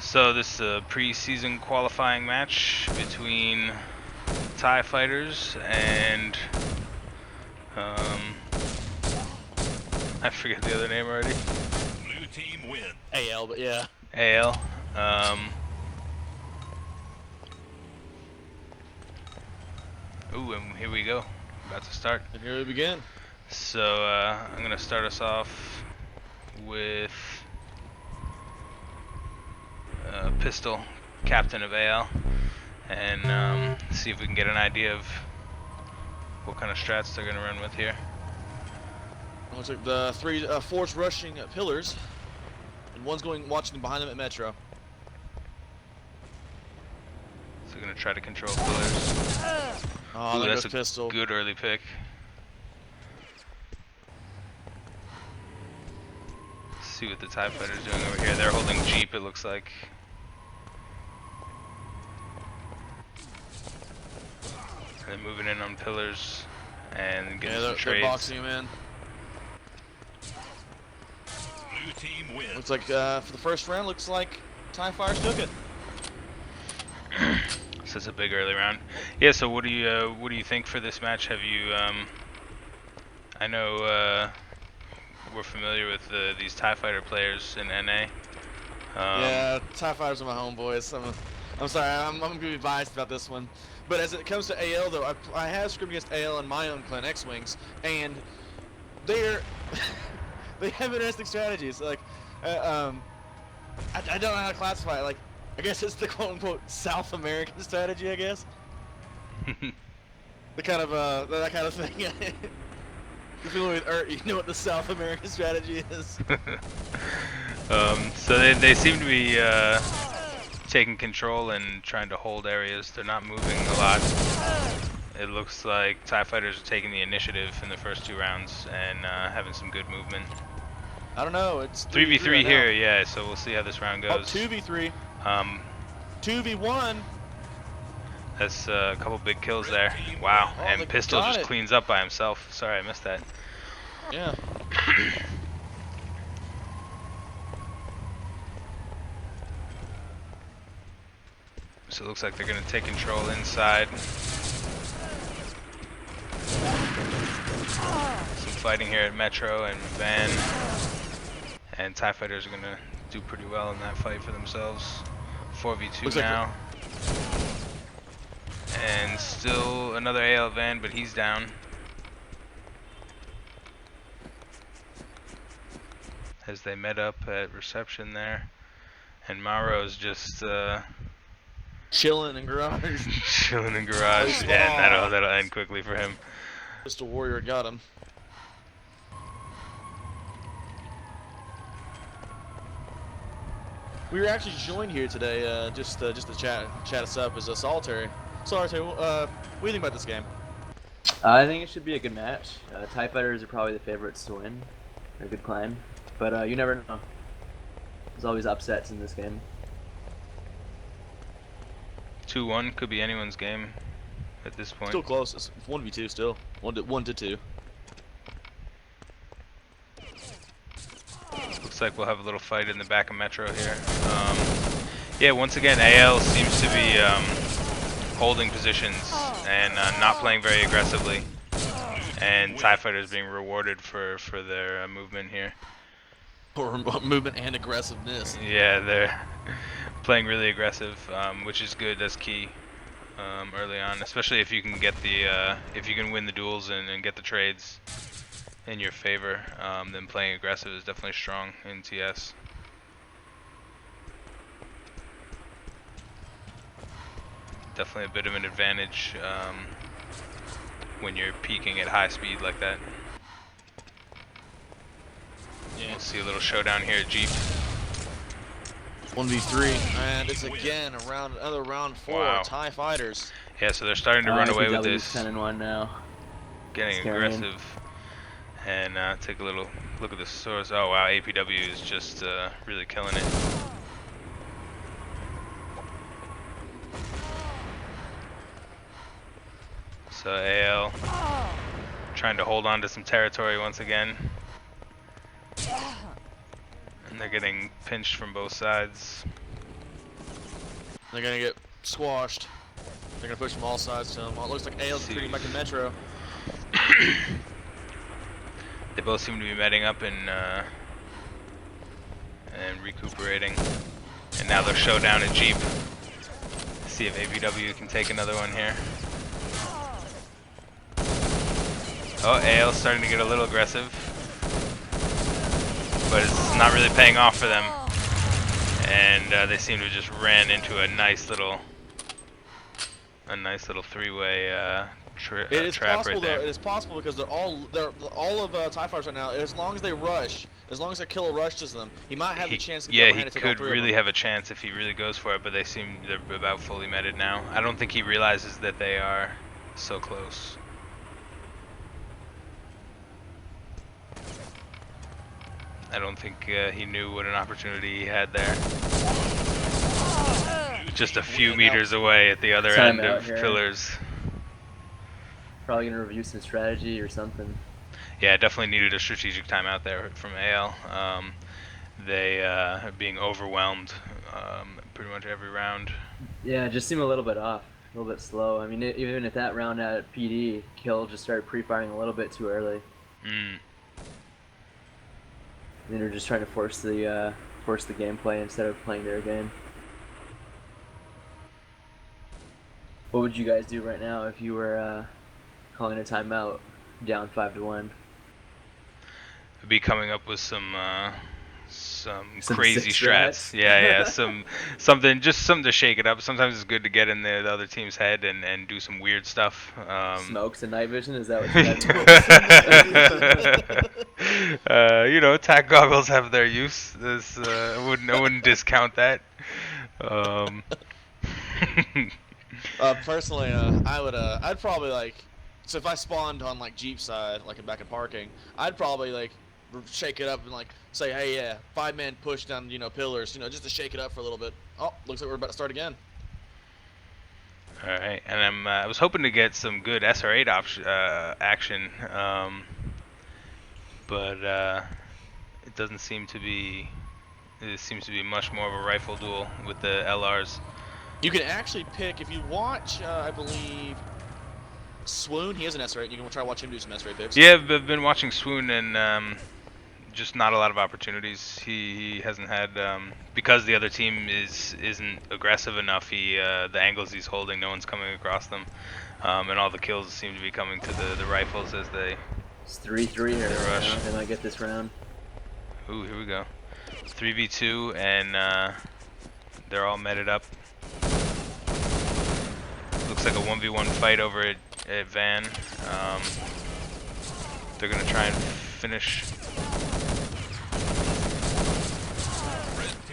So this is a pre-season qualifying match between TiE-Fighters and I forget the other name already. Blue team win. AL, but yeah. AL. Ooh, and here we go. About to start. And here we begin. So I'm gonna start us off with Pistol, captain of AL, and see if we can get an idea of what kind of strats they're gonna run with here. Looks like the three force rushing pillars, and one's watching behind them at Metro. So we're gonna try to control pillars. Oh, Ooh, there that's goes a Pistol. good early pick. Let's see what the TiE-Fighters doing over here. They're holding Jeep, it looks like. They're moving in on pillars and getting some trades. They're boxing him in. Blue team wins. Looks like for the first round, looks like TiE-Fighters took it. So it's a big early round. Yeah. So what do you think for this match? Have you? I know we're familiar with these TiE-Fighter players in NA. Yeah, TiE-Fighters are my homeboys. I'm sorry, I'm gonna be biased about this one. But as it comes to AL, though, I have scrimed against AL in my own clan, X-Wings, and they're they have interesting strategies. Like, I don't know how to classify it. Like, I guess it's the quote-unquote South American strategy. I guess the kind of that kind of thing. If you're with Ert, you know what the South American strategy is. So they seem to be taking control and trying to hold areas. They're not moving a lot. It looks like TiE-Fighters are taking the initiative in the first two rounds and having some good movement. I don't know. It's 3v3 right here, now. yeah. So we'll see how this round goes. 2v3. 2v1. That's a couple big kills there. Wow, Oh, and they Pistol got just it. cleans up by himself. Sorry, I missed that. Yeah. So it looks like they're going to take control inside. Some fighting here at Metro and Van. And TiE-Fighters are going to do pretty well in that fight for themselves. 4v2 Looks like now. And still another AL Van, but he's down. As they met up at reception there. And Mauro's just Chilling in garage. chilling in garage. Yeah, and that'll end quickly for him. Just a warrior got him. We were actually joined here today, just to chat us up, as a Solitary. Solitary, what do you think about this game? I think it should be a good match. TiE-Fighters are probably the favorites to win. They're a good clan, but you never know. There's always upsets in this game. 2-1 could be anyone's game at this point. Still close. It's 1v2 still. 1 to 2. Looks like we'll have a little fight in the back of Metro here. Yeah, once again, AL seems to be holding positions and not playing very aggressively. And TiE-Fighters being rewarded for their movement here. Or movement and aggressiveness. Yeah, they're playing really aggressive, which is good. That's key early on, especially if you can get the if you can win the duels and get the trades in your favor. Then playing aggressive is definitely strong in TS. Definitely a bit of an advantage when you're peaking at high speed like that. Yeah. We'll see a little showdown here at Jeep. 1v3, and it's again another round 4. Wow. TiE-Fighters. Yeah, so they're starting to run away with this. 10-1 now. Getting aggressive. And take a little look at the source. Oh wow, APW is just really killing it. So AL trying to hold on to some territory once again. And they're getting pinched from both sides. They're gonna get squashed. They're gonna push from all sides to them. Well, it looks like AL's retreating back to Metro. They both seem to be medding up and recuperating. And now they'll show down a Jeep. See if APW can take another one here. Oh, AL's starting to get a little aggressive. But it's not really paying off for them. And they seem to have just ran into a nice little three-way trap possible right there. though. It is possible because they're all of TiE-Fighters right now. As long as they rush, as long as their killer rushes them, he might have the chance to Yeah, go he ahead and take all could three of really them. have a chance if he really goes for it, but they're about fully meted now. I don't think he realizes that they are so close. I don't think he knew what an opportunity he had there. Just a few meters away at the other end of Pillars. Probably gonna review some strategy or something. Yeah, definitely needed a strategic timeout there from AL. They are being overwhelmed pretty much every round. Yeah, it just seemed a little bit off, a little bit slow. I mean, even if that round at PD, Kill just started pre-firing a little bit too early. And they're just trying to force the gameplay instead of playing their game. What would you guys do right now if you were calling a timeout down 5-1? I'd be coming up with some crazy strats. Yeah, something to shake it up. Sometimes it's good to get in the other team's head and do some weird stuff. Smokes and night vision, is that what you you know, tack goggles have their use. I wouldn't discount that. Personally, I'd probably like, so if I spawned on like Jeep side, like back in parking, I'd probably like shake it up and like say, hey, yeah, 5-man push down, Pillars, just to shake it up for a little bit. Oh, looks like we're about to start again. All right, and I was hoping to get some good SR8 action, but it doesn't seem to be. It seems to be much more of a rifle duel with the LRs. You can actually pick, if you watch, I believe, Swoon, he has an SR8. You can try to watch him do some SR8 picks. Yeah, I've been watching Swoon and just not a lot of opportunities. He hasn't had, because the other team isn't aggressive enough, the angles he's holding, no one's coming across them. And all the kills seem to be coming to the rifles as they... It's 3-3 here. Rush. They might get this round. Ooh, here we go. 3v2 and they're all meted up. Looks like a 1v1 fight over at Van. They're gonna try and finish.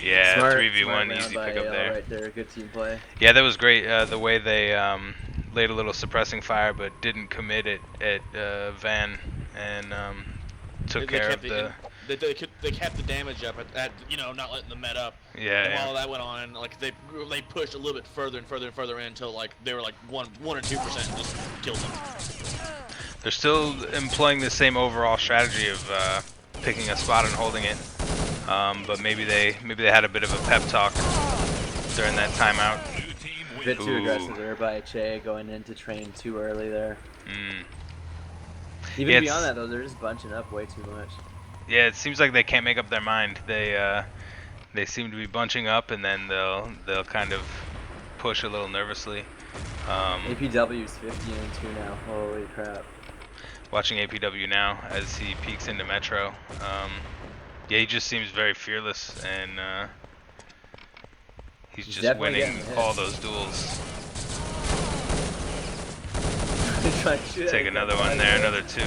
Yeah, 3v1, easy pickup there. Right there, good team play. Yeah, that was great. The way they laid a little suppressing fire, but didn't commit it at Van and took care of the. They kept the damage up at not letting them met up. Yeah. And while that went on, like they pushed a little bit further and further and further in until like they were like 1 or 2% and just killed them. They're still employing the same overall strategy of picking a spot and holding it, but maybe they had a bit of a pep talk during that timeout. A bit too aggressive there by Che going in to train too early there. Even beyond that though, they're just bunching up way too much. Yeah, it seems like they can't make up their mind. They seem to be bunching up, and then they'll kind of push a little nervously. APW's 50-2 now. Holy crap! Watching APW now as he peeks into Metro. Yeah, he just seems very fearless, and he's just winning all those duels. Take another one there, another 2.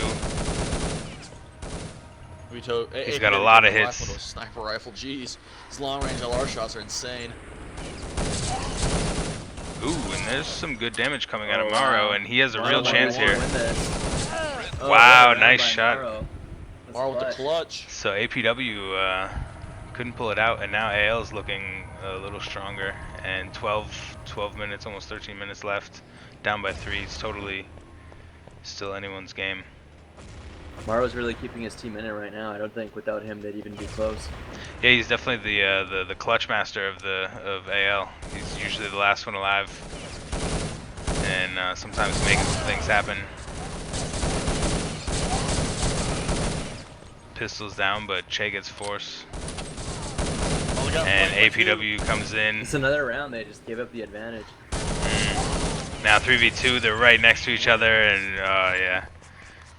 He's got a lot of hits. Sniper rifle, jeez. His long-range LR shots are insane. Ooh, and there's some good damage coming out of Morrow, and he has a real chance here. Oh, wow, nice shot. Morrow with the clutch. So APW couldn't pull it out, and now AL's looking a little stronger. And 12 minutes, almost 13 minutes left, down by 3. It's totally still anyone's game. Maro's really keeping his team in it right now. I don't think without him they'd even be close. Yeah, he's definitely the clutch master of AL. He's usually the last one alive, and sometimes making some things happen. Pistols down, but Che gets force. And APW comes in. It's another round. They just gave up the advantage. Now 3v2, they're right next to each other, and yeah,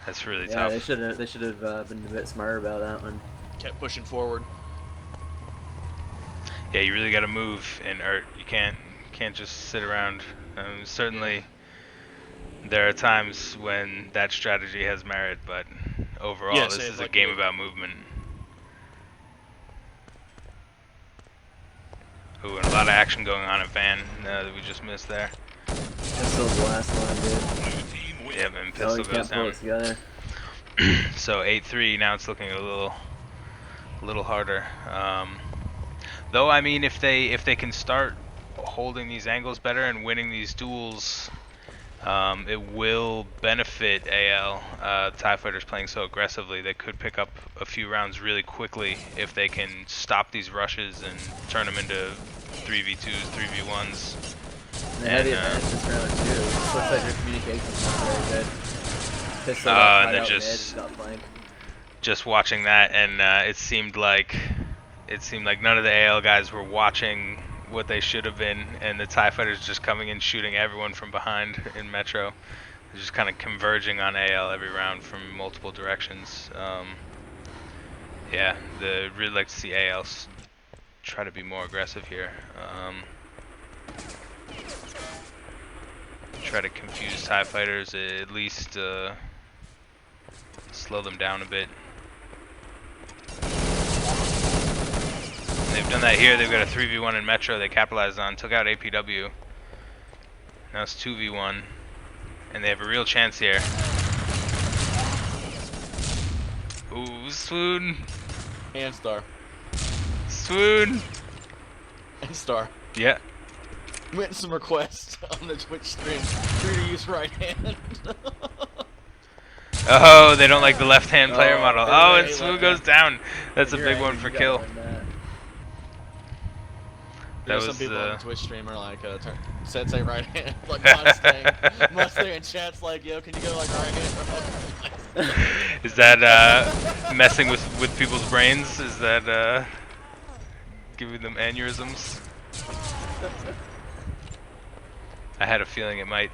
that's really tough. Yeah, they should have been a bit smarter about that one. Kept pushing forward. Yeah, you really got to move in ERT. You can't just sit around. Certainly, there are times when that strategy has merit, but overall, Yes, this it's is a like game about movement. Ooh, and a lot of action going on at Van that we just missed there. Pistol's the last one, Blue team wins. Yep, and dude. pistol You goes can't pull down. it together. So 8-3. Now it's looking a little harder. Though I mean, if they can start holding these angles better and winning these duels, it will benefit AL. TiE-Fighters playing so aggressively, they could pick up a few rounds really quickly if they can stop these rushes and turn them into 3v2s, 3v1s. They had the advantage this round too. It just looks like their communication's not very good. Pistol got and caught they're out just- mid, got flanked. Just watching that, and it seemed like none of the AL guys were watching what they should have been, and the TiE-Fighters just coming in shooting everyone from behind in Metro. They're just kind of converging on AL every round from multiple directions. Yeah, really like to see AL try to be more aggressive here. Try to confuse TiE-Fighters, at least slow them down a bit. They've done that here. They've got a 3v1 in Metro they capitalized on, took out APW. Now it's 2v1, and they have a real chance here. Ooh, swoon! And Star. Swoon! And Star. Yeah. Went some requests on the Twitch stream for you to use right hand. Oh, they don't like the left-hand player Oh, model. they Oh, really and swoon like goes down. That's a You're big angry, one for you gotta kill. win that. That Some was people on the Twitch stream are like, said say right hand, like Mustang in chat's like, yo, can you go like right hand? Is that messing with people's brains? Is that giving them aneurysms? I had a feeling it might.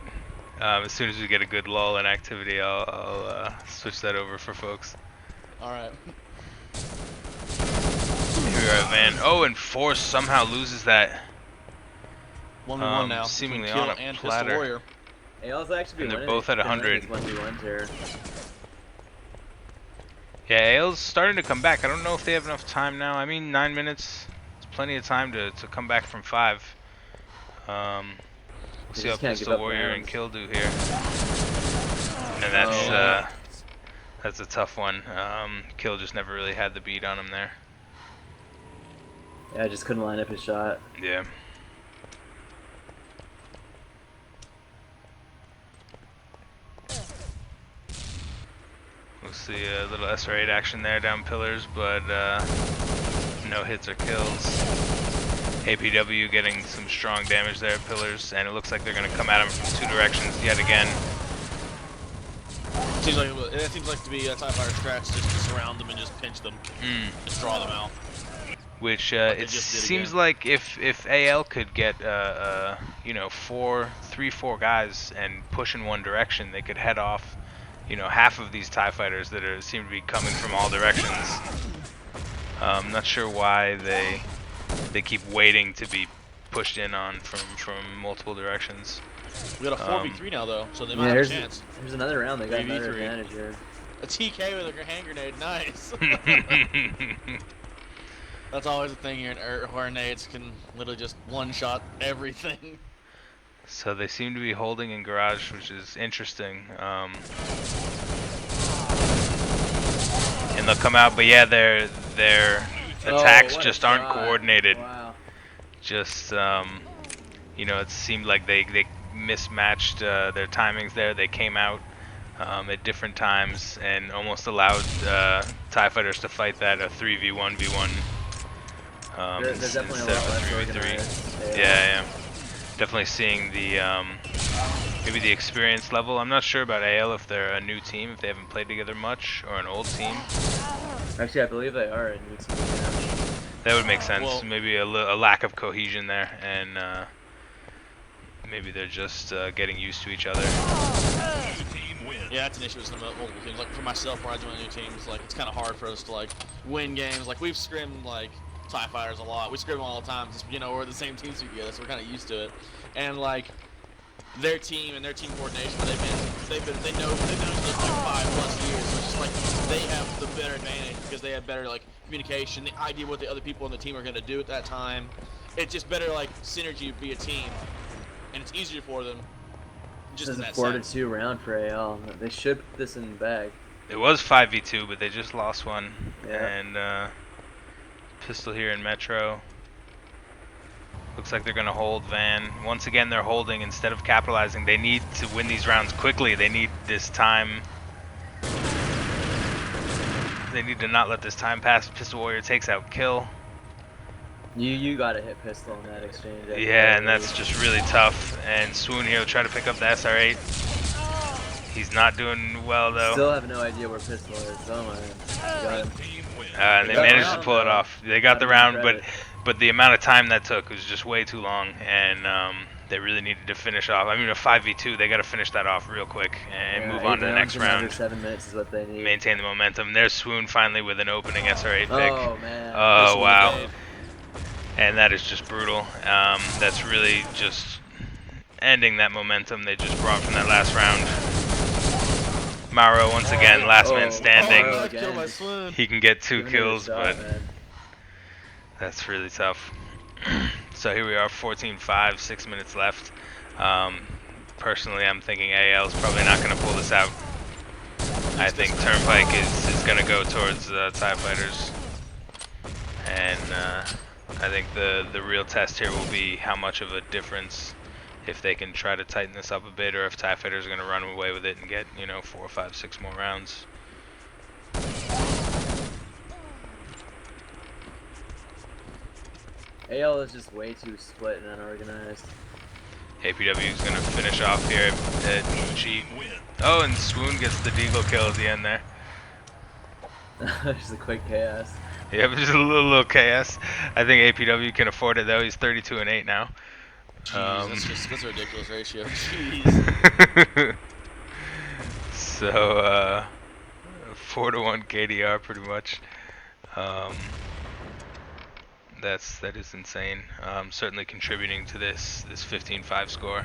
As soon as we get a good lull in activity, I'll switch that over for folks. All right. Here we are, man. Oh, and Force somehow loses that. 1v1 now. Seemingly between on Kill a and platter. Pistol Warrior. AL's actually And they're winning. both at They're winning 100. these 1v1s here. Yeah, Ale's starting to come back. I don't know if they have enough time now. I mean, 9 minutes. It's plenty of time to come back from 5. We'll see how just can't give Pistol up Warrior and rounds. Kill do here. And that's that's a tough one. Kill just never really had the beat on him there. Yeah, I just couldn't line up his shot. Yeah. We'll see a little SR8 action there down pillars, but no hits or kills. APW getting some strong damage there at pillars, and it looks like they're going to come at him from 2 directions yet again. It seems like to be a TiE-Fighter strat's just to surround them and just pinch them. Just draw them out. Which they it just did seems again. like if AL could get you know, 4 guys and push in one direction, they could head off, you know, half of these TiE-Fighters that seem to be coming from all directions. I'm not sure why they keep waiting to be pushed in on from multiple directions. We got a 4v3 now though, so they might Yeah, have a here's chance. here's another round. They got 3v3. another advantage here. A TK with a hand grenade, nice. That's always a thing here in ERT, where nades can literally just one-shot everything. So they seem to be holding in garage, which is interesting. And they'll come out, but yeah, their attacks what a just aren't shot. coordinated. Wow. Just you know, it seemed like they mismatched their timings there. They came out at different times, and almost allowed TiE-Fighters to fight that a 3v1v1 There's definitely a instead lot of a less 3v3. organized. Yeah. Definitely seeing the maybe the experience level. I'm not sure about AL if they're a new team, if they haven't played together much, or an old team. Actually, I believe they are a new team. That would make sense. Well, Maybe a lack of cohesion there, and maybe they're just getting used to each other. Yeah, that's an issue with some multiple teams. Like for myself, when I join new teams, like it's kind of hard for us to like win games. Like we've scrimmed like TiE-Fighters a lot. We scrim all the time. Just, you know, we're the same team together, so we're kind of used to it. And like their team and their team coordination, they've known each other for like 5+ years. So it's just like they have the better advantage because they have better like communication, the idea what the other people on the team are going to do at that time. It's just better like synergy to be a team, and it's easier for them. Just This in is that a 4-2 sense. round for AL. They should put this in the bag. It was 5v2, but they just lost one. Yeah. And pistol here in Metro. Looks like they're going to hold Van. Once again, they're holding instead of capitalizing. They need to win these rounds quickly. They need this time. They need to not let this time pass. Pistol Warrior takes out kill. You got to hit pistol in that exchange. Yeah, and that's just really tough. And Swoon here will try to pick up the SR8. He's not doing well though. Still have no idea where pistol is. Oh my. Got him. And they They got the managed to round, pull it though. off. They got the Gotta give round, them but credit. the amount of time that took was just way too long, and they really needed to finish off. I mean, a 5v2, they got to finish that off real quick and Yeah, move 8 on to the rounds next in under round. 7 minutes is what they need. Maintain the momentum. There's Swoon finally with an opening SR8 pick. Oh man. Oh wow. Pistol And that is just brutal. That's really just ending that momentum they just brought from that last round. Mauro once again, last man standing. Oh, I killed my Swoon. He can get 2 Giving it a kills, shot, but man. that's really tough. So here we are, 14-5, 6 minutes left. Personally, I'm thinking AL is probably not going to pull this out. I think Turnpike is going to go towards TiE-Fighters. And I think the real test here will be how much of a difference, if they can try to tighten this up a bit, or if TiE-Fighters are going to run away with it and get, 4, 5, 6 more rounds. AL is just way too split and unorganized. APW is going to finish off here at G. Oh, and Swoon gets the Deagle kill at the end there. Just a quick chaos. Yeah, just a little chaos. I think APW can afford it though. He's 32-8 now. Jeez, that's a ridiculous ratio. Jeez. So 4-1 KDR pretty much. That is insane. Certainly contributing to this 15-5 score.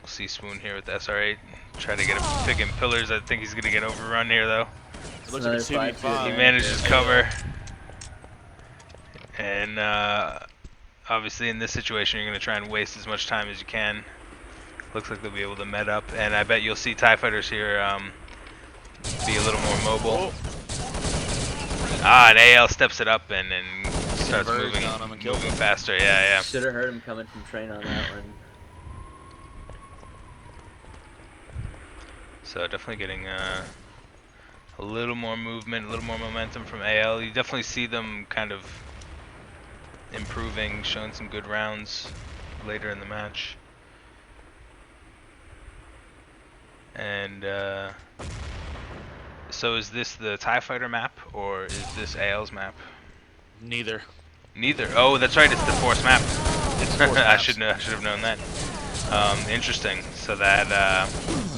We'll see Swoon here with the SR8. Try to get a pick in pillars. I think he's gonna get overrun here though. It looks like a Another 2v5. He manages cover. And obviously in this situation you're going to try and waste as much time as you can. Looks like they'll be able to med up, and I bet you'll see TiE-Fighters here be a little more mobile. And AL steps it up and starts moving faster. Yeah. Should have heard him coming from train on that one. So definitely getting a little more movement, a little more momentum from AL. You definitely see them kind of improving, showing some good rounds later in the match. And so is this the TiE Fighter map, or is this AL's map? Neither. Neither. Oh, that's right, it's the Force map. It's Force I maps. should have known that. Interesting. So that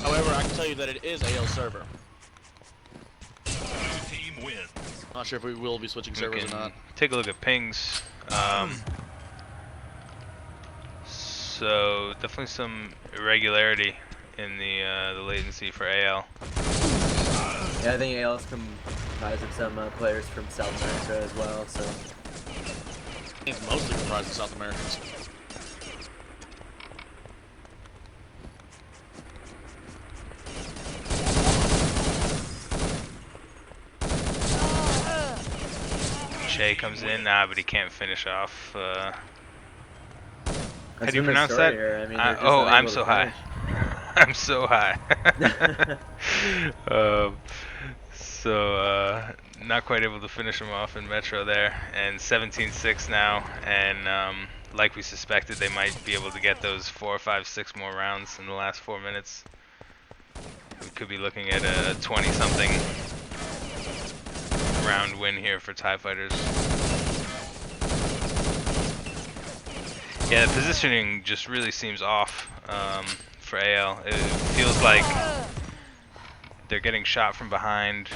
However, I can tell you that it is AL server. Team wins. Not sure if we will be switching we servers can or not. take a look at pings. So definitely some irregularity in the latency for AL. Yeah, I think AL is comprised of some players from South America as well, so. It's mostly comprised of South Americans. Shay comes in, but he can't finish off. I How do you been the pronounce story that? here. I mean, they're just Oh, not I'm able to so high. finish. I'm so high. um, not quite able to finish them off in Metro there, and 17-6 now, and like we suspected, they might be able to get those 4, 5, 6 more rounds in the last 4 minutes. We could be looking at a 20-something round win here for TiE-Fighters. Yeah, the positioning just really seems off for AL. It feels like they're getting shot from behind.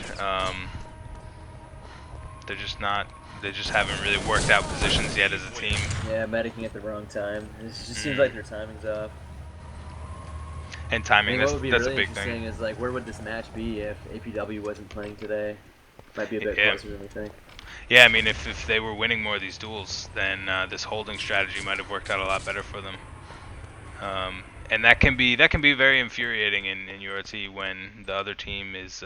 They just haven't really worked out positions yet as a team. Yeah, medicing at the wrong time. It just seems like their timing's off. And I timing, mean, what would be that's a really big thing. interesting is like, where would this match be if APW wasn't playing today? Might be a bit closer than we think. Yeah, I mean, if they were winning more of these duels, then this holding strategy might have worked out a lot better for them. And that can be very infuriating in URT when the other team is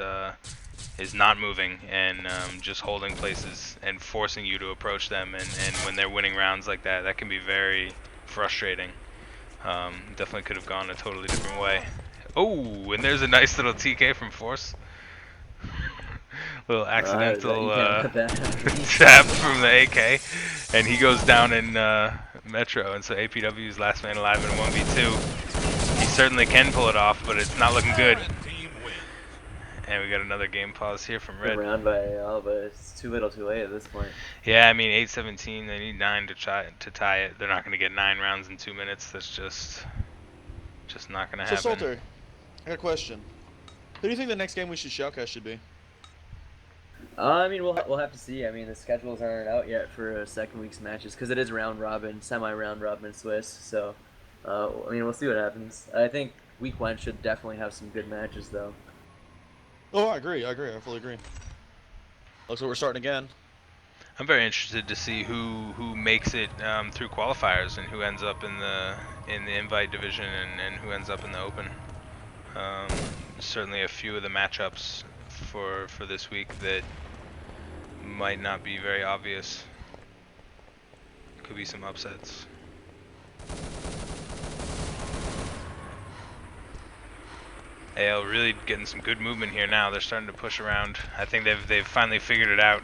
not moving and just holding places and forcing you to approach them. And when they're winning rounds like that, that can be very frustrating. Definitely could have gone a totally different way. Oh, and there's a nice little TK from Force. Little accidental tap from the AK, and he goes down in Metro, and so APW's last man alive in a 1v2. He certainly can pull it off, but it's not looking good. And we got another game pause here from Red. Good round by AL, but it's too little too late at this point. Yeah, I mean 8-17, they need 9 to tie it. They're not going to get 9 rounds in 2 minutes. That's just not going to happen. So Salter, I got a question. Who do you think the next game we should shoutcast should be? I mean, we'll have to see. I mean, the schedules aren't out yet for second week's matches because it is round robin, semi-round robin Swiss. So, I mean, we'll see what happens. I think week 1 should definitely have some good matches, though. Oh, I agree. I fully agree. Looks like we're starting again. I'm very interested to see who makes it through qualifiers and who ends up in the invite division and who ends up in the open. Certainly a few of the matchups for this week that might not be very obvious. Could be some upsets. AL really getting some good movement here now. They're starting to push around. I think they've finally figured it out.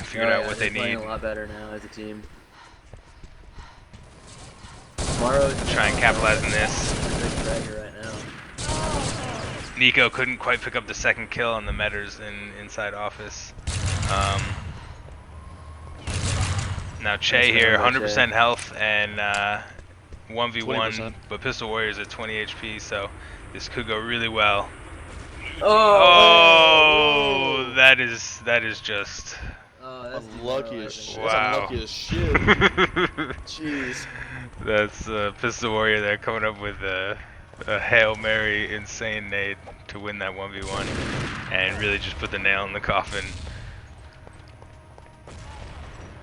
Figured out what they need. Playing a lot better now as a team. Tomorrow's try and capitalize on this. Right now. Nico couldn't quite pick up the second kill on the Metters inside office. Now Che here, 100% health and 1v1, 20%. but Pistol Warrior's at 20 HP, so this could go really well. Oh, that is just that's unlucky as shit. wow. That's unlucky as shit. Jeez. That's Pistol Warrior there coming up with a Hail Mary insane nade to win that 1v1 and really just put the nail in the coffin.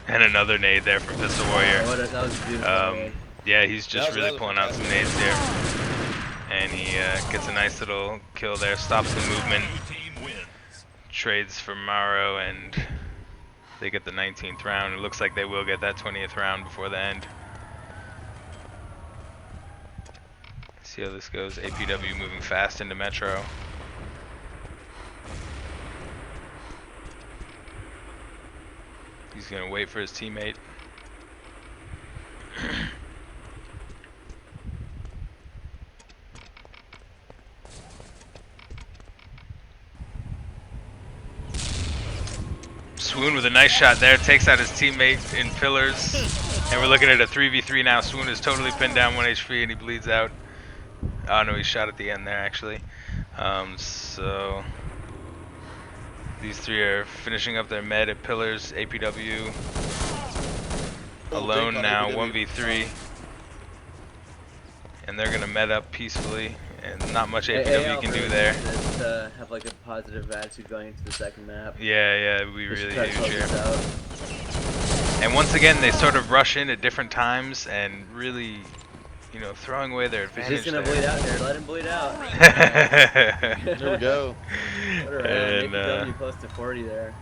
And another nade there from Pistol Warrior. That was beautiful. Yeah, he's just really pulling out some nades here. And he gets a nice little kill there, stops the movement, trades for Mauro, and they get the 19th round. It looks like they will get that 20th round before the end. See how this goes. APW moving fast into Metro. He's gonna wait for his teammate. Swoon with a nice shot there, takes out his teammate in pillars. And we're looking at a 3v3 now. Swoon is totally pinned down 1 HP and he bleeds out. Oh no, he shot at the end there actually. So these three are finishing up their med at pillars. APW alone now, 1v3. And they're gonna med up peacefully, and not much APW can do there. Have like a positive attitude going into the second map. Yeah, we really huge here. And once again, they sort of rush in at different times and really, you know, throwing away their advantage. He's gonna bleed out here. Let him bleed out. There we go. And APW close to 40 there.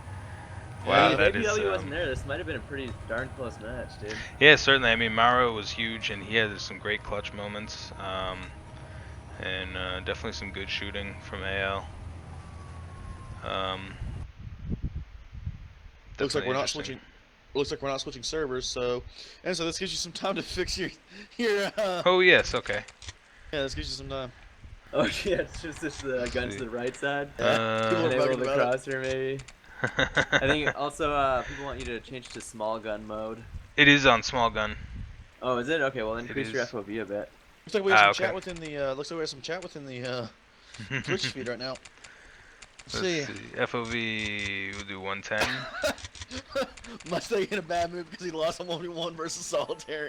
Wow, if that is. APW wasn't there, this might have been a pretty darn close match, dude. Yeah, certainly. I mean, Maro was huge, and he had some great clutch moments, and definitely some good shooting from AL. Looks like Definitely we're not interesting. switching. Looks like we're not switching servers. So this gives you some time to fix your. Oh yes, okay. Yeah, this gives you some time. Oh yeah, it's just the Let's gun to see. the right side. Yeah. People are Enable bugging the about it. crosshair maybe. I think also people want you to change to small gun mode. It is on small gun. Oh, is it? Okay, well It increase your is. FOV a bit. Looks like we have some Okay. chat within the. Looks like we have some chat within the Twitch feed right now. Let's see. FOV, we'll do 110. Mustang in a bad mood because he lost on 1v1 versus solitary.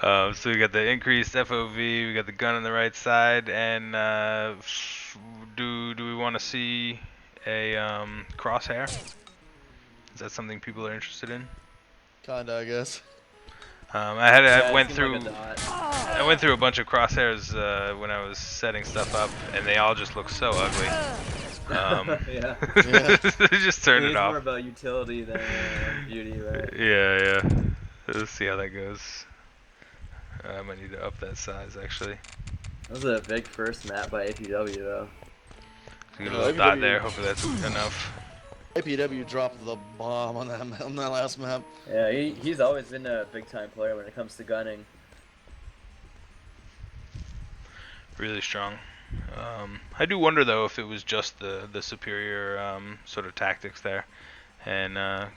So we got the increased FOV, we got the gun on the right side, and do we want to see a crosshair? Is that something people are interested in? Kinda, I guess. I went it seemed through like a dot. I went through a bunch of crosshairs when I was setting stuff up, and they all just look so ugly. Yeah. Just turn It's it off. more about utility than beauty, right? Yeah. Let's see how that goes. I might need to up that size actually. That was a big first map by APW though. So get a little dot there. Hopefully that's enough. APW dropped the bomb on that last map. Yeah, he's always been a big time player when it comes to gunning. Really strong. I do wonder though if it was just the superior sort of tactics there, and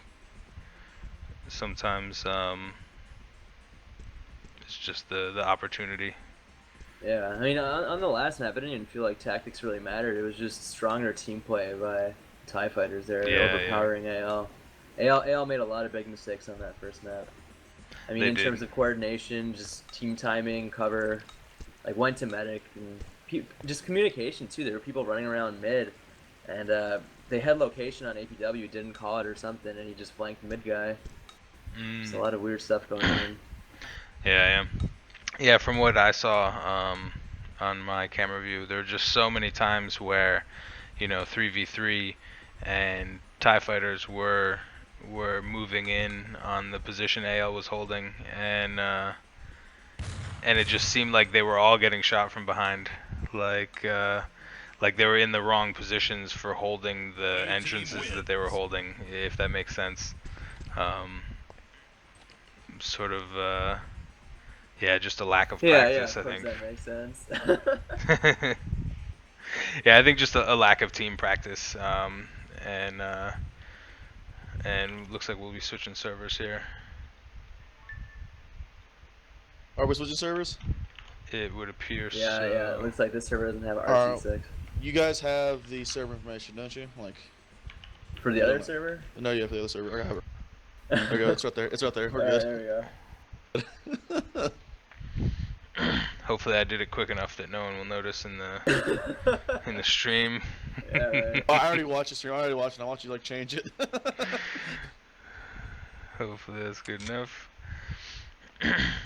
sometimes it's just the opportunity. Yeah, I mean on the last map, I didn't even feel like tactics really mattered. It was just stronger team play by TiE-Fighters there, overpowering AL. AL made a lot of big mistakes on that first map. I mean, in terms of coordination, just team timing, cover, like went to medic, and just communication too. There were people running around mid, and they had location on APW, didn't call it or something, and he just flanked the mid guy. There's a lot of weird stuff going on. Yeah, from what I saw on my camera view, there were just so many times where, 3v3 and TiE-Fighters were moving in on the position AL was holding, and it just seemed like they were all getting shot from behind, like they were in the wrong positions for holding the entrances that they were holding, if that makes sense. Sort of just a lack of practice, I think. That makes sense. Yeah, I think just a lack of team practice, and looks like we'll be switching servers here. Are we switching servers? It would appear so. Yeah, it looks like this server doesn't have RC6. You guys have the server information, don't you? Like for the other server? No, you have the other server. I have it. There we go. It's right there. It's right there. We're good. There we go. Hopefully I did it quick enough that no one will notice in the stream. Yeah, right. I already watched the stream. I already watched it. I want you to change it. Hopefully that's good enough.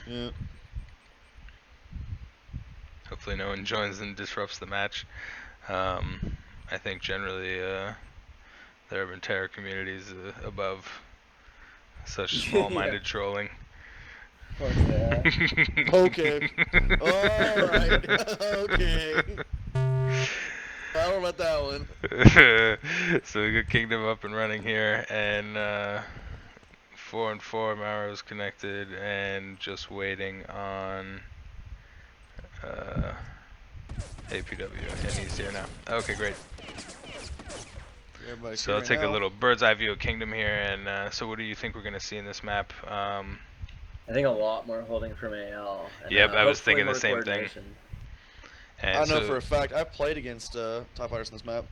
Yeah. Hopefully no one joins and disrupts the match. I think generally the Urban Terror community is above such small-minded trolling. Of course they are. Okay. Alright. Okay. I don't know about that one. So we got Kingdom up and running here, and 4-4 Maro's connected, and just waiting on APW, and he's here now. Okay, great. So I'll take a little bird's eye view of Kingdom here, and so what do you think we're gonna see in this map? I think a lot more holding from AL. And, Yep, I was hopefully thinking the more same thing. coordination. And I know so for a fact I've played against TiE-Fighters in this map.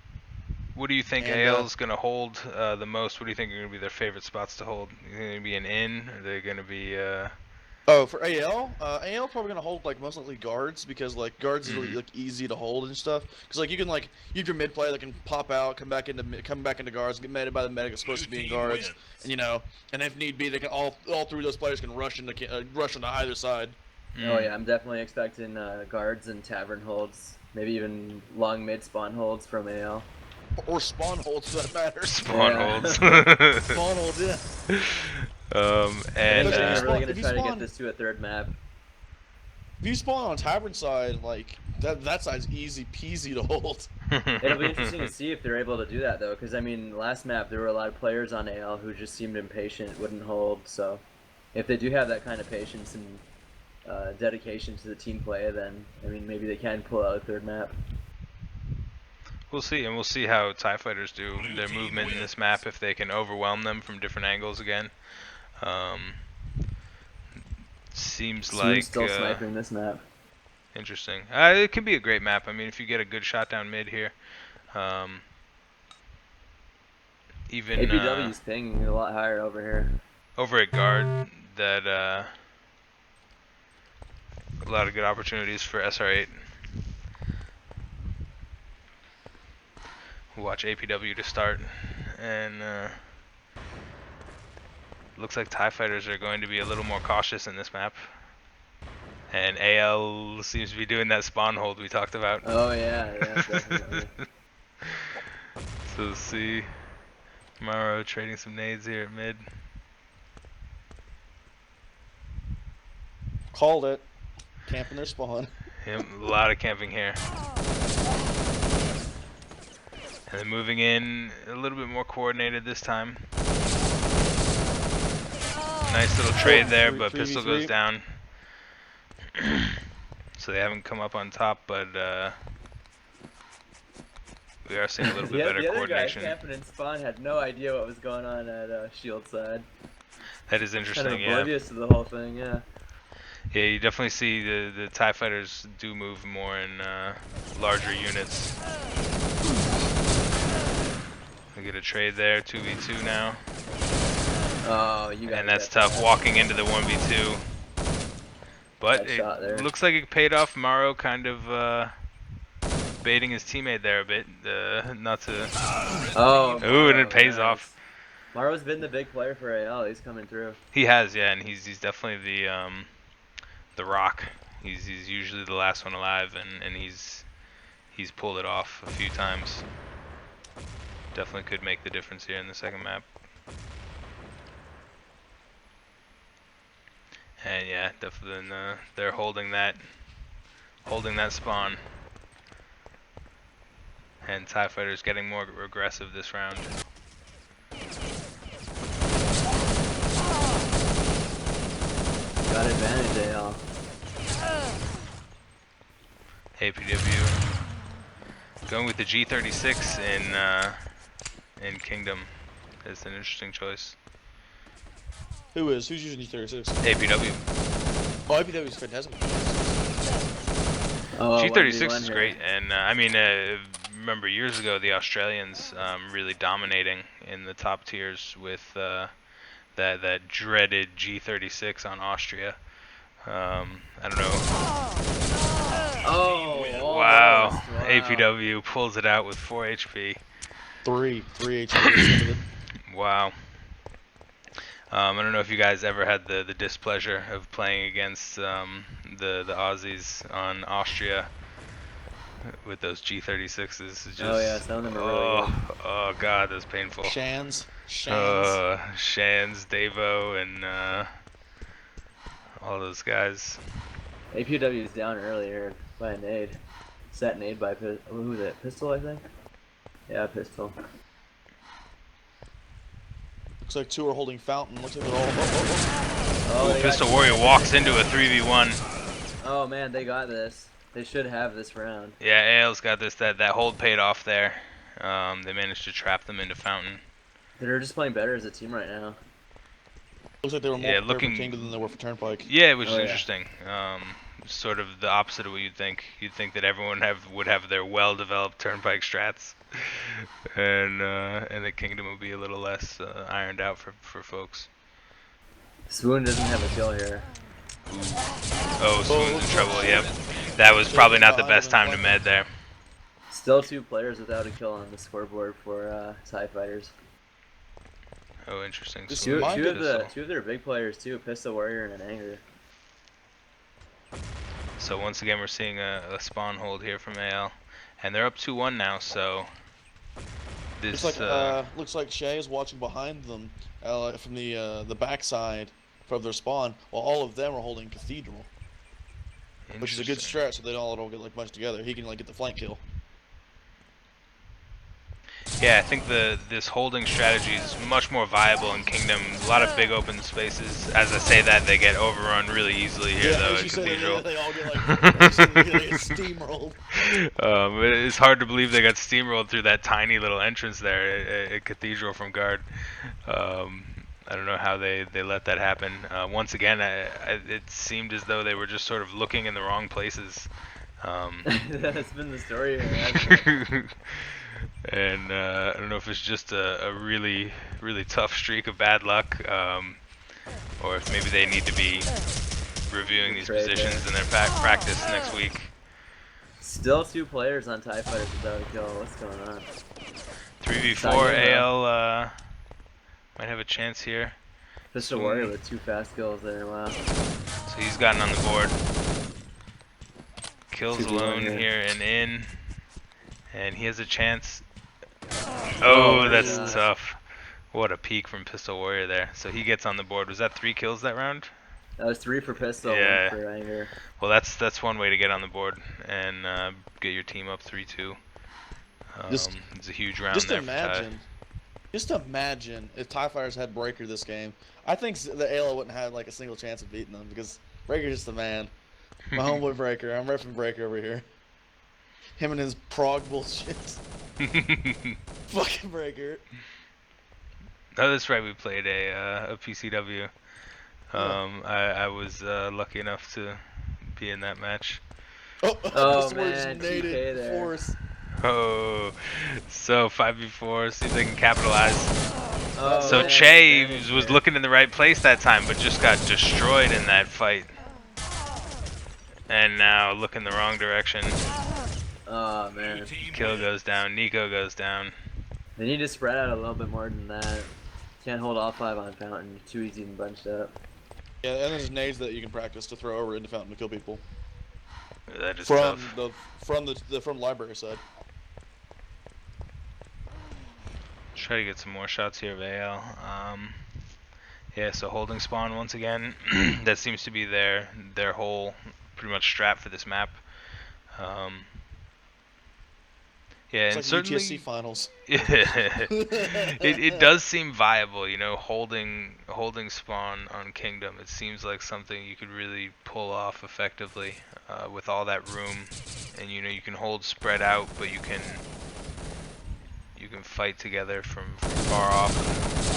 what do you think And, AL's gonna hold the most? What do you think are gonna be their favorite spots to hold? Are they gonna be an in? Are they gonna be Oh, for AL, AL probably gonna hold like most likely guards because like guards is really like easy to hold and stuff. Because like you can like you have your mid player that can pop out, come back into guards, get meted by the medic that's supposed to be in guards, and and if need be, they can all three of those players can rush into either side. Oh yeah, I'm definitely expecting guards and tavern holds, maybe even long mid spawn holds from AL. Or spawn holds, for that matter. Spawn Yeah. holds. Spawn holds, yeah. I And think Especially they're if you really spawn- gonna if you try to get spawn- this to a third map. If you spawn on Tavern side, like, that side's easy peasy to hold. It'll be interesting to see if they're able to do that though, because I mean, last map there were a lot of players on AL who just seemed impatient, wouldn't hold. So, if they do have that kind of patience and dedication to the team play, then I mean, maybe they can pull out a third map. We'll see, and we'll see how TiE-Fighters do their movement in this map, if they can overwhelm them from different angles again. Seems like still sniping this map. interesting. It can be a great map. I mean, if you get a good shot down mid here, even APW's pinging a lot higher over here. over at guard, that a lot of good opportunities for SR8. We'll watch APW to start, and looks like TiE-Fighters are going to be a little more cautious in this map. And AL seems to be doing that spawn hold we talked about. Oh yeah, definitely. So we'll see Mauro trading some nades here at mid. Called it. Camping their spawn. Yep, a lot of camping here. And then moving in a little bit more coordinated this time. Nice little trade there, but pistol goes down. So they haven't come up on top, but we are seeing a little bit better coordination. The other guy camping in spawn had no idea what was going on at shield side. That is interesting, Kind of yeah. oblivious to the whole thing, yeah. Yeah, you definitely see the TiE-Fighters do move more in larger units. We get a trade there, 2v2 now. Oh, you got. And that's tough, walking into the 1v2. But it looks like it paid off. Mauro kind of baiting his teammate there a bit, not to... Oh, ooh, and it pays off. Mauro's been the big player for AL, he's coming through. He has, yeah, and he's definitely the rock. He's usually the last one alive, and he's pulled it off a few times. Definitely could make the difference here in the second map. And yeah, definitely they're holding that spawn. And TiE-Fighters getting more aggressive this round. Got advantage, AL. APW going with the G36 in Kingdom is an interesting choice. Who's using G36? APW. Oh, APW's fantastic. Oh, G36 is great, and I mean, remember years ago the Australians really dominating in the top tiers with that dreaded G36 on Austria. I don't know. Oh, wow. wow. APW pulls it out with 4 HP. 3 HP. Wow. I don't know if you guys ever had the displeasure of playing against the Aussies on Austria with those G36s. Just, oh yeah, some of them are really good. Oh god, that's painful. Shans, Davo, and all those guys. APW is down earlier by a nade. Set nade by who was it? Pistol, I think. Yeah, pistol. Looks like 2 are holding fountain. Looks like they're all. Oh, Pistol Warrior walks into a 3v1. Oh man, they got this. They should have this round. Yeah, AL's got this. That hold paid off there. They managed to trap them into fountain. They're just playing better as a team right now. Looks like they were more prepared for Kingdom than they were for Turnpike. Yeah, which is interesting. Sort of the opposite of what you'd think. You'd think that everyone would have their well-developed Turnpike strats, and the Kingdom would be a little less ironed out for folks. Swoon doesn't have a kill here. Ooh. Oh, Swoon's in trouble. Yep, that was probably not the best time to med there. Still 2 players without a kill on the scoreboard for TiE-Fighters. Oh, interesting. Two of their big players too, Pistol Warrior and an Anger. So once again, we're seeing a spawn hold here from AL, and they're up 2-1 now. So this. Looks like Shay is watching behind them from the backside from their spawn, while all of them are holding Cathedral, which is a good Interesting. stretch, so they don't all get like much together. He can like get the flank kill. Yeah, I think this holding strategy is much more viable in Kingdom. A lot of big open spaces. As I say that, they get overrun really easily here, Yeah, though, as at you say, Cathedral. they all get like as you say, they get steamrolled. It's hard to believe they got steamrolled through that tiny little entrance there at Cathedral from guard. I don't know how they let that happen. Once again, it seemed as though they were just sort of looking in the wrong places. That's been the story here, hasn't it? And I don't know if it's just a really, really tough streak of bad luck, or if maybe they need to be reviewing these positions in their practice next week. Still 2 players on TiE-Fighters without a kill. What's going on? 3v4 AL might have a chance here. Pistol Warrior with 2 fast kills there. Wow. So he's gotten on the board. Kills alone here and in. And he has a chance. Oh, that's tough. What a peek from Pistol Warrior there. So he gets on the board. Was that 3 kills that round? That was 3 for Pistol, Yeah. 1 for Anger. Well, that's one way to get on the board and get your team up 3-2. It's a huge round there for TiE. Just imagine if TiE-Fighters had Breaker this game. I think the AL wouldn't have like a single chance of beating them because Breaker's just the man. My homeboy Breaker. I'm repping Breaker over here. Him and his prog bullshit. Fucking Breaker. Oh, that's right. We played a PCW. I was lucky enough to be in that match. Oh man, TK there. Force. Oh, so 5v4. See if they can capitalize. Oh, so man, Che was looking in the right place that time, but just got destroyed in that fight. And now look in the wrong direction. Oh man. Kill goes down. Nico goes down. They need to spread out a little bit more than that. Can't hold all 5 on Fountain. Too easy and bunched up. Yeah, and there's nades that you can practice to throw over into Fountain to kill people. That is from tough. From library side. Try to get some more shots here of AL. Yeah, so holding spawn once again. That seems to be their whole pretty much strat for this map. Yeah, it's and like certainly UTSC finals. it does seem viable, you know, holding spawn on Kingdom. It seems like something you could really pull off effectively with all that room, and you know you can hold spread out, but you can fight together from far off.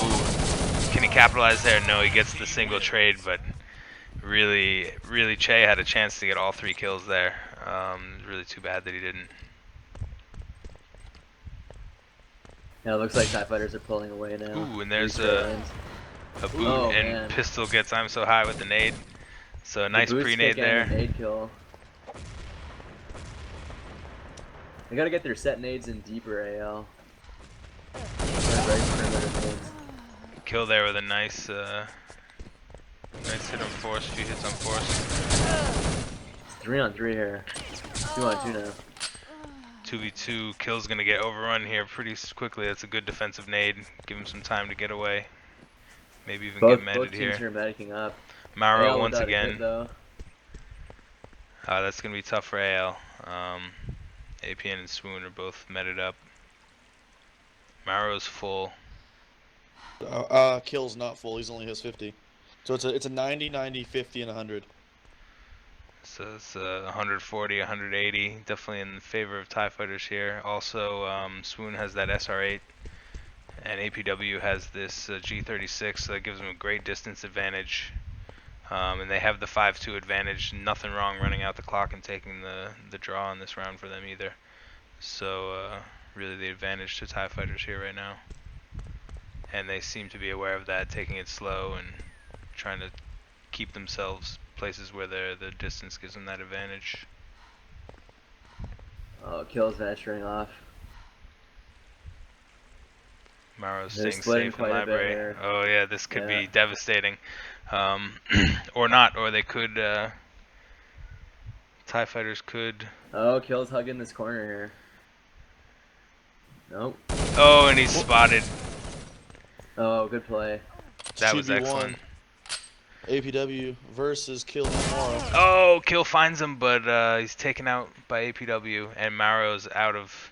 Ooh, can he capitalize there? No, he gets the single trade, but really Che had a chance to get all 3 kills there. Really too bad that he didn't. Yeah, it looks like TiE-Fighters are pulling away now. Ooh, and there's a boot, and man. Pistol gets I'm so high with the nade. So a nice pre-nade there. Nade kill. They gotta get their set nades in deeper AL. Kill there with a nice hit on force, few hits on force. It's 3-on-3 here. 2-on-2 now. 2v2. Kill's gonna get overrun here pretty quickly. That's a good defensive nade. Give him some time to get away. Maybe even get meted here. Both teams are medicing up. Mauro once again. That's gonna be tough for AL. APN and Swoon are both meted up. Mauro's full. Kill's not full. He's only has 50. So it's a 90, 90, 50, and 100. So it's 140, 180. Definitely in favor of TiE-Fighters here. Also, Swoon has that SR8, and APW has this G36, so that gives them a great distance advantage. And they have the 5-2 advantage. Nothing wrong running out the clock and taking the draw in this round for them either. So really the advantage to TiE-Fighters here right now. And they seem to be aware of that, taking it slow and trying to keep themselves places where the distance gives them that advantage. Oh, Kill's venturing off. Mauro's staying safe in library. Oh yeah, this could be devastating. Or not, or they could, TiE-Fighters could. Oh, Kill's hugging this corner here. Nope. Oh, and he's spotted. Oh, good play. That was 2v1. excellent. APW versus Kill and Morrow. Oh, Kill finds him, but he's taken out by APW, and Maro's out of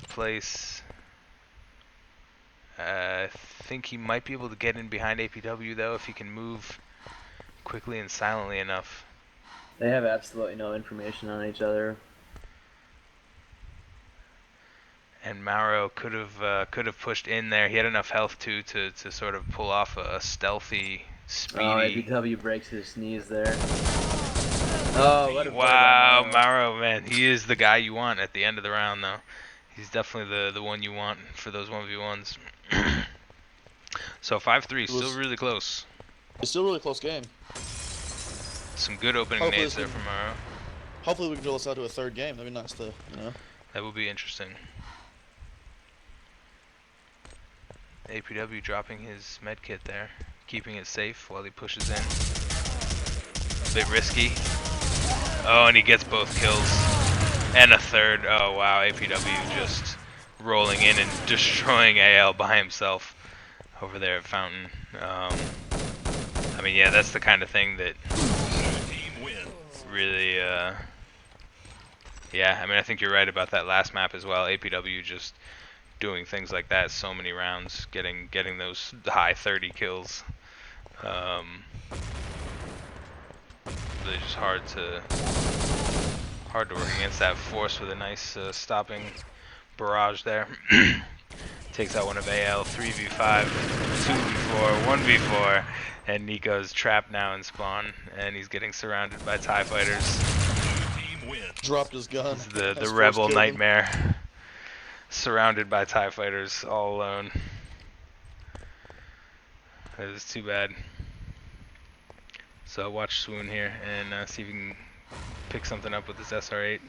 place. I think he might be able to get in behind APW though if he can move quickly and silently enough. They have absolutely no information on each other. And Maro could have pushed in there. He had enough health too to sort of pull off a stealthy, speedy. Oh, APW breaks his knees there. Oh, what a play by Wow, Maro. Maro, man, he is the guy you want at the end of the round though. He's definitely the one you want for those 1v1s. So 5-3, still really close. It's still a really close game. Some good opening Hopefully nades there from Maro. Hopefully we can drill this out to a third game. That'd be nice to, you know. That would be interesting. APW dropping his med kit there, keeping it safe while he pushes in. A bit risky. Oh, and he gets both kills. And a third. Oh wow, APW just rolling in and destroying AL by himself over there at Fountain. I mean, yeah, that's the kind of thing that really, yeah, I mean, I think you're right about that last map as well. APW just doing things like that so many rounds, getting those high 30 kills. Really just hard to work against that force with a nice stopping barrage there. Takes out one of AL, 3v5, 2v4, 1v4, and Nico's trapped now in spawn, and he's getting surrounded by TiE-Fighters. Dropped his gun. The rebel nightmare. Surrounded by TiE-Fighters, all alone. That is too bad. So watch Swoon here and see if he can pick something up with this SR8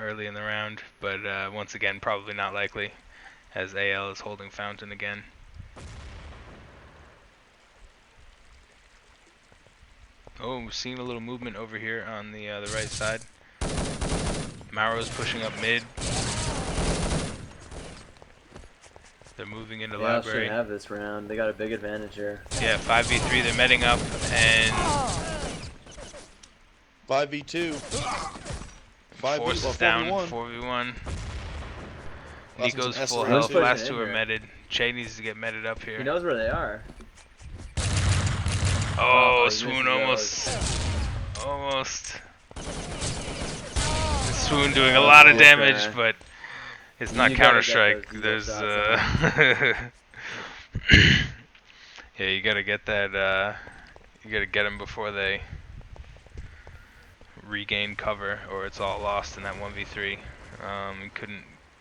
early in the round, but once again, probably not likely, as AL is holding Fountain again. Oh, we're seeing a little movement over here on the right side. Maro's pushing up mid. They're moving into library. They have this round. They got a big advantage here. Yeah, 5v3. They're medding up and 5v2. Force is down. 4v1. Nico's full health. Last two are medded. Che needs to get medded up here. He knows where they are. Oh, Swoon almost. Swoon doing a lot of damage, but it's not Counter-Strike. There's yeah, you gotta get that. You gotta get them before they regain cover, or it's all lost in that 1v3.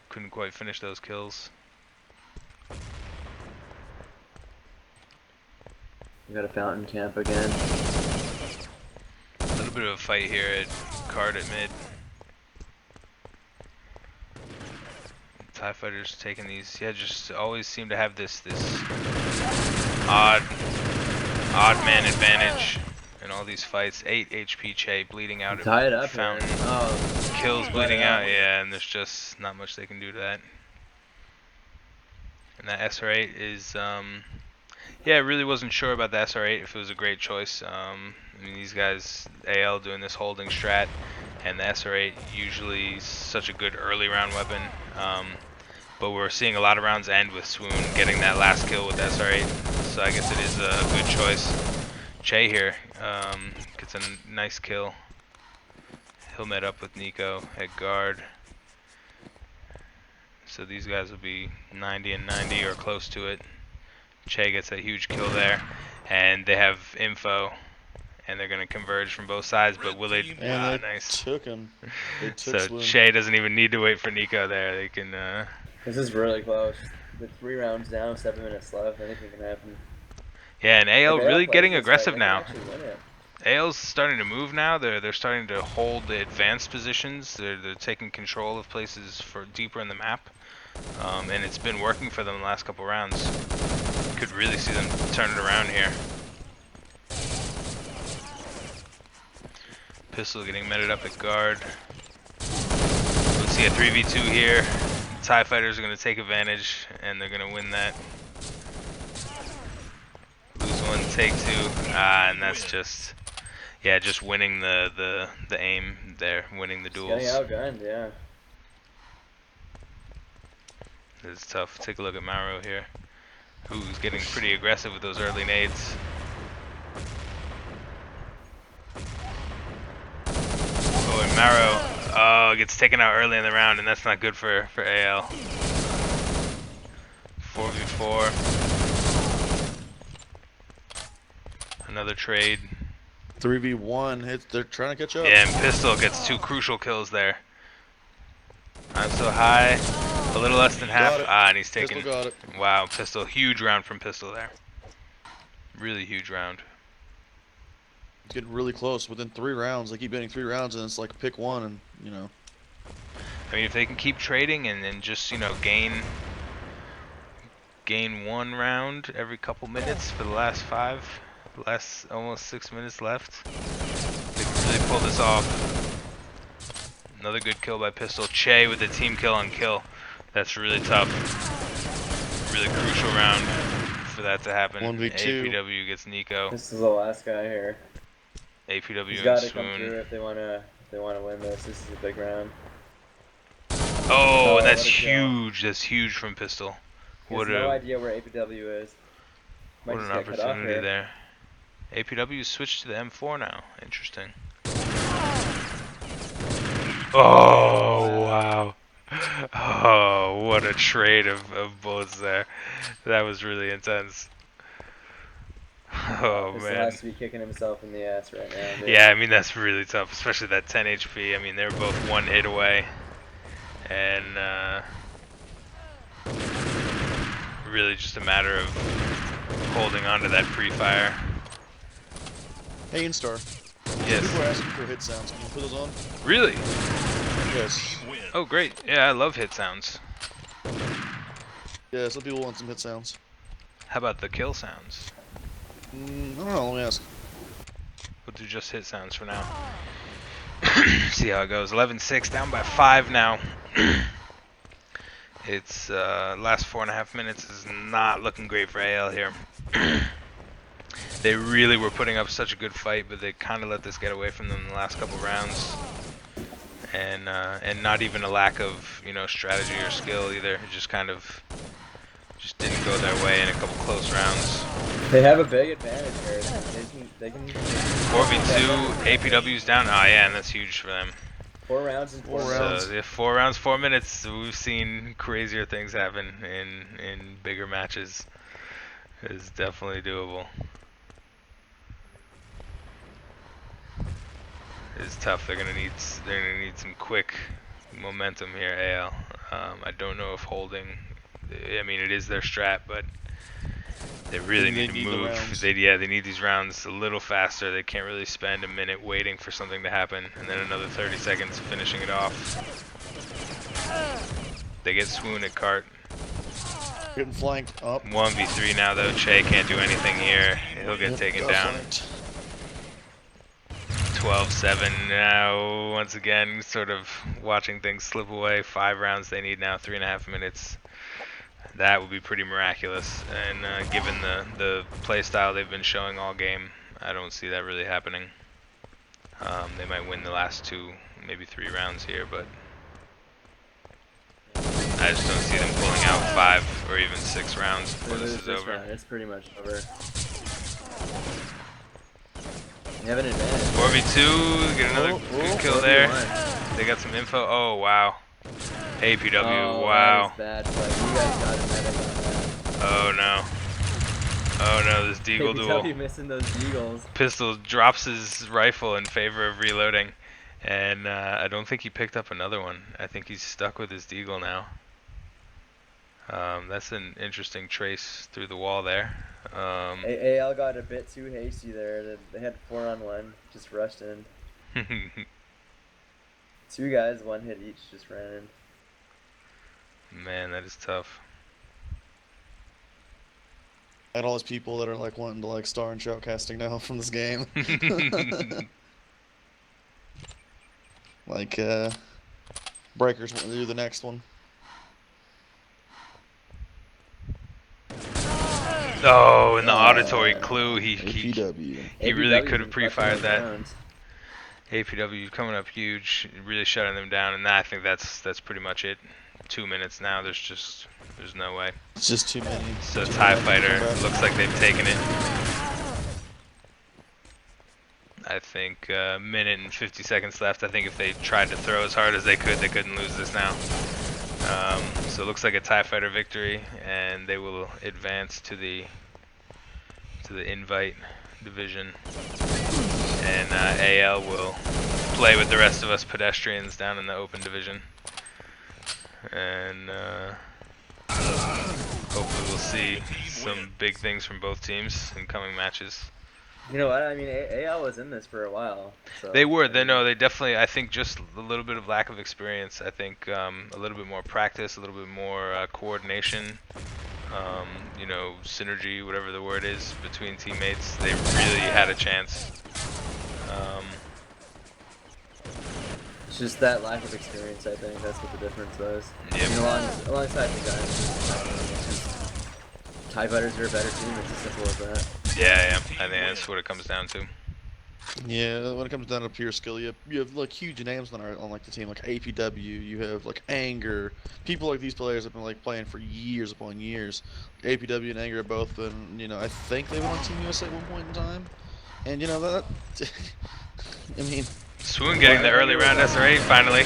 Couldn't quite finish those kills. We got a Fountain camp again. A little bit of a fight here at card at mid. TiE-Fighters taking these, yeah, just always seem to have this odd man advantage in all these fights. 8 HP Che bleeding out at Fountain. Oh, Kills bleeding out, yeah, and there's just not much they can do to that. And that SR8 is, yeah, I really wasn't sure about the SR8 if it was a great choice. I mean, these guys, AL doing this holding strat, and the SR8 usually such a good early round weapon. But we're seeing a lot of rounds end with Swoon getting that last kill with SR8, so I guess it is a good choice. Che here gets a nice kill. He'll met up with Nico at guard. So these guys will be 90 and 90 or close to it. Che gets a huge kill there, and they have info, and they're going to converge from both sides, but will they? And they nice. took him. They took So Swoon. Che doesn't even need to wait for Nico there. They can. this is really close. With 3 rounds down, 7 minutes left, anything can happen. Yeah, and AL really getting aggressive fight, now. AL's starting to move now. They're starting to hold the advanced positions. They're taking control of places for deeper in the map, and it's been working for them the last couple rounds. Could really see them turn it around here. Pistol getting meted up at guard. Let's see a 3v2 here. TiE-Fighters are going to take advantage, and they're going to win that. Lose one, take two, and that's just, yeah, just winning the aim there, winning the duels. Getting outgunned, yeah. It's tough. Take a look at Mauro here, who's getting pretty aggressive with those early nades. Oh, and Mauro gets taken out early in the round, and that's not good for AL. 4v4. Another trade. 3v1. They're trying to catch up. Yeah, and Pistol gets 2 crucial kills there. Not so high. A little less than half. And he's taking. Pistol got it. Wow, Pistol. Huge round from Pistol there. Really huge round. It's getting really close. Within 3 rounds, they keep getting 3 rounds, and it's like pick one, and you know. I mean, if they can keep trading and then just, you know, gain 1 round every couple minutes for the last 5, almost 6 minutes left, they can really pull this off. Another good kill by Pistol. Che with the team kill on kill. That's really tough. Really crucial round for that to happen. 1v2. APW gets Nico. This is the last guy here. APW He's and got to come through Swoon. if they wanna win this. This is a big round. Oh, and that's what a kill. huge. That's huge from Pistol. He has no idea where APW is. Might What an just get cut off opportunity here. there. APW switched to the M4 now. Interesting. Oh, wow. Oh, what a trade of bullets there. That was really intense. Oh, Pistol man. has to be kicking himself in the ass right now. Dude. Yeah, I mean, that's really tough, especially that 10 HP. I mean, they were both 1 hit away. And, really just a matter of holding on to that pre-fire. Hey, Instar. Yes. People are asking for hit sounds. Can you put those on? Really? Yes. Oh, great. Yeah, I love hit sounds. Yeah, some people want some hit sounds. How about the kill sounds? I don't know. Let me ask. We'll do just hit sounds for now. See how it goes. 11-6, down by 5 now. It's last 4.5 minutes is not looking great for AL here. They really were putting up such a good fight, but they kind of let this get away from them in the last couple rounds. And not even a lack of, you know, strategy or skill either. It just kind of just didn't go their way in a couple close rounds. They have a big advantage here. They can 4v2, APW's down. Oh yeah, and that's huge for them. 4 rounds and 4 4 rounds. rounds. So, yeah, 4 rounds, 4 minutes. We've seen crazier things happen in bigger matches. It's definitely doable. It's tough. They're gonna need some quick momentum here, AL. I don't know if holding. I mean, it is their strat, but they really need to the move. rounds. They need these rounds a little faster. They can't really spend a minute waiting for something to happen, and then another 30 seconds finishing it off. They get Swoon at cart. Getting flanked up. 1v3 now though. Che can't do anything here. He'll get taken Got down. flanked. 12-7 now. Once again, sort of watching things slip away. 5 rounds they need now. 3.5 minutes. That would be pretty miraculous. And given the play style they've been showing all game, I don't see that really happening. They might win the last 2, maybe 3 rounds here, but I just don't see them pulling out 5 or even 6 rounds before this is over. It's pretty much over. You have an advantage. 4v2, get another good kill there. 4v1. They got some info. Oh, wow. APW, Oh, wow. that was bad, but you guys got a medic on that. Oh, no. Oh, no, this Deagle APW duel. missing those deagles. Pistol drops his rifle in favor of reloading. And I don't think he picked up another one. I think he's stuck with his Deagle now. That's an interesting trace through the wall there. AL got a bit too hasty there. They had 4-on-1, just rushed in. 2 guys, 1 hit each, just ran in. Man, that is tough. And all those people that are like wanting to like star and shoutcasting now from this game. Like Breakers want to do the next one. Oh, in the auditory clue, he APW. really APW's could have been clutching pre-fired those that. rounds. APW coming up huge, really shutting them down, and I think that's pretty much it. 2 minutes now. There's no way. It's just too many. So too TiE many Fighter to come back. looks like they've taken it. I think minute and 50 seconds left. I think if they tried to throw as hard as they couldn't lose this now. So it looks like a TiE Fighter victory, and they will advance to the invite division. And AL will play with the rest of us pedestrians down in the open division. And hopefully we'll see some big things from both teams in coming matches. You know what? I mean, AL was in this for a while. So, They were. They definitely. I think just a little bit of lack of experience. I think a little bit more practice, a little bit more coordination. You know, synergy, whatever the word is, between teammates. They really had a chance. It's just that lack of experience, I think. That's what the difference was. Yep. I mean, alongside the guys. TiE-Fighters are a better team. It's as simple as that. Yeah. I think that's what it comes down to. Yeah, when it comes down to pure skill, you have like huge names on like the team, like APW. You have like Anger. People like these players have been like playing for years upon years. APW and Anger have both been, I think they went on Team USA at one point in time, and that. I mean, Swoon getting the early round SR8 finally.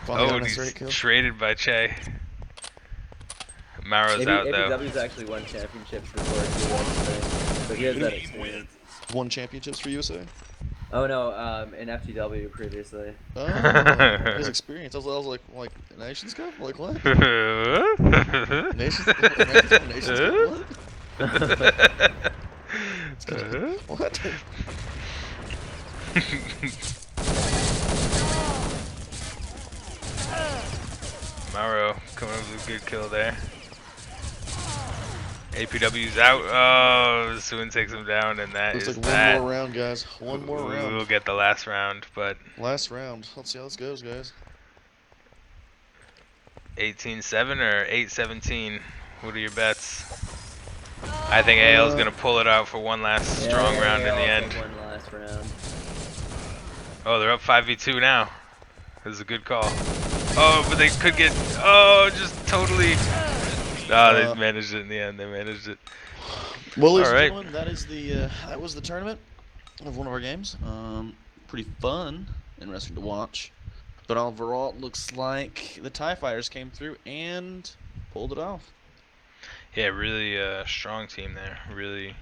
finally got Oh, an he's SR8 kill. traded by Che. Maro's out though. APW's actually won championships before too, so he has that experience. Won championships for USA. Oh no, in FTW previously. Oh, his experience. I was like Nations Cup? Like what? Nations Cup? What? What? Maro coming up with a good kill there. APW's out. Oh, Swoon takes him down, and that Looks is like that. one more round, guys. One more round. We'll get the last round, but Last round. Let's see how this goes, guys. 18-7 or 8-17. What are your bets? I think AL's gonna pull it out for one last strong round in the end. One last round. Oh, they're up 5v2 now. This is a good call. Oh, but they could get. Oh, just totally. They managed it in the end. They managed it. Well, ladies All right. and gentlemen, that is that was the tournament of one of our games. Pretty fun, interesting to watch. But overall, it looks like the TiE-Fighters came through and pulled it off. Yeah, really strong team there. Really